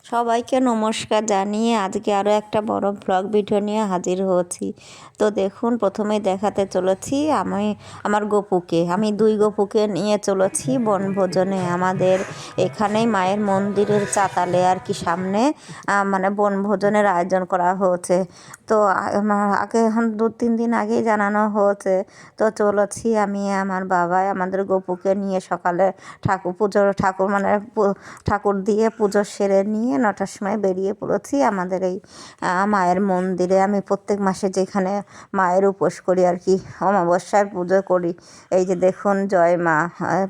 সবাইকে নমস্কার জানিয়ে আজকে আরও একটা বড় ব্লগ ভিডিও নিয়ে হাজির হয়েছি। তো দেখুন, প্রথমেই দেখাতে চলেছি আমার গপুকে। আমি দুই গপুকে নিয়ে চলেছি বনভোজনে। আমাদের এখানেই মায়ের মন্দিরের চাতালে আর কি সামনে মানে বনভোজনের আয়োজন করা হয়েছে। তো আগে এখন 2-3 দিন আগেই জানানো হয়েছে। তো চলেছি আমি, আমার বাবাই আমাদের গপুকে নিয়ে সকালে ঠাকুর মানে ঠাকুর দিয়ে পুজো সেরে নিয়ে 9টার সময় বেরিয়ে পড়েছি আমাদের এই মায়ের মন্দিরে। আমি প্রত্যেক মাসে যেখানে মায়ের উপোস করি আর কি, অমাবস্যায় পুজো করি। এই যে দেখুন, জয় মা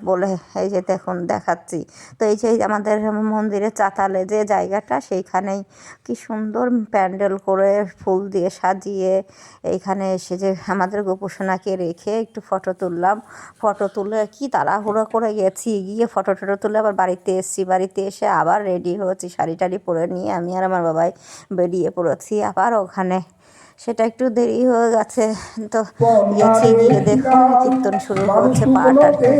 বলে এই যে দেখুন দেখাচ্ছি। তো এই যে আমাদের মন্দিরের চাতালে যে জায়গাটা, সেইখানেই কি সুন্দর প্যান্ডেল করে ফুল দিয়ে সাজিয়ে এইখানে এসে যে আমাদের গোপুসোনাকে রেখে একটু ফটো তুললাম। ফটো তুলে কি তাড়াহুড়ো করে গেছি, গিয়ে ফটো তুলে আবার বাড়িতে এসেছি। বাড়িতে এসে আবার রেডি হয়েছি, শাড়ি টাড়ি পরে নিয়ে আমি আর আমার বাবাই বেরিয়ে পড়েছি আবার ওখানে। সেটা একটু দেরি হয়ে গেছে। তো গেছি, গিয়ে দেখুন কীর্তন শুরু হয়েছে পাঠ আর কি।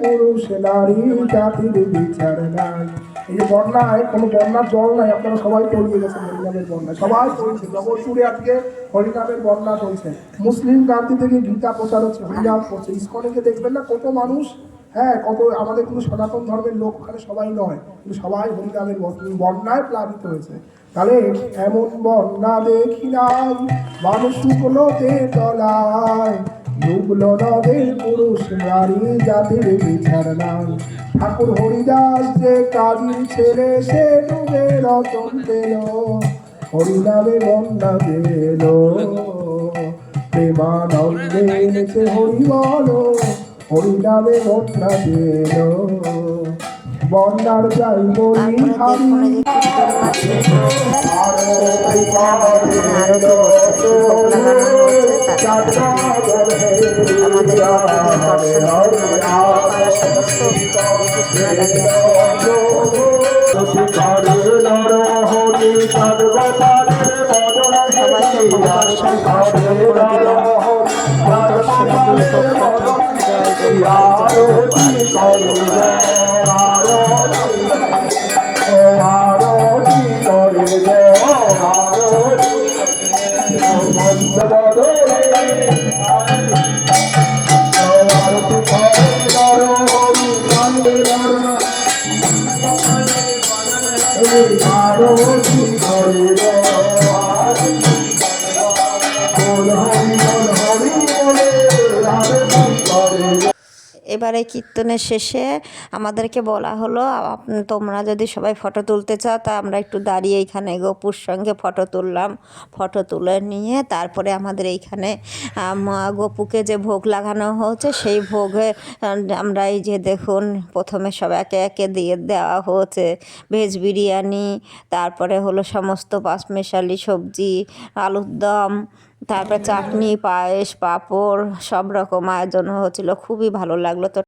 পুরুষ নারী জাতির বিচার নাই। এই যে বন্যায় কোনো বন্যার জল নাই, আপনারা সবাই তলিয়ে গেছেন হরিনামের বন্যায়, সবাই চলছে। জগৎপুরে আজকে হরিনামের বন্যা চলছে। মুসলিম ক্রান্তি থেকে গীতা প্রচার হচ্ছে, হরিনাম করছে। ইসকনেকে দেখবেন না কত মানুষ, হ্যাঁ কত। আমাদের কিন্তু সনাতন ধর্মের লোক ওখানে সবাই নয়, কিন্তু সবাই হরিনামের বন্যায় প্লাবিত হয়েছে। তাহলে এমন বন্যা দেখি নাই, মানুষ শুকনোতে তলায়, ডুবলো নদের পুরুষ নারী জাতির বিচার নাই। ঠাকুর হরিদাস যে কাজীর ছেলে, সে ডুবে রতন পেল, হরিনামে বন্যা পেল। প্রেমানন্দে নেচে হরি বল, হরিনামে বন্যা পেল। বন্যার যাই বলি হারি, এবারে কীর্তনের শেষে আমাদেরকে বলা হলো, তোমরা যদি সবাই ফটো তুলতে চাও তা আমরা একটু দাঁড়িয়ে এইখানে গপুর সঙ্গে ফটো তুললাম। ফটো তুলে নিয়ে তারপরে আমাদের এইখানে গপুকে যে ভোগ লাগানো হয়েছে, সেই ভোগে আমরা এই যে দেখুন প্রথমে সব একে একে দিয়ে দেওয়া হয়েছে ভেজ বিরিয়ানি, তারপরে হলো সমস্ত পাঁচমেশালি সবজি, আলুর দম, তারপর চাটনি, পায়েস, পাঁপড়, সব রকম আয়োজন হয়েছিল। খুবই ভালো লাগলো। তো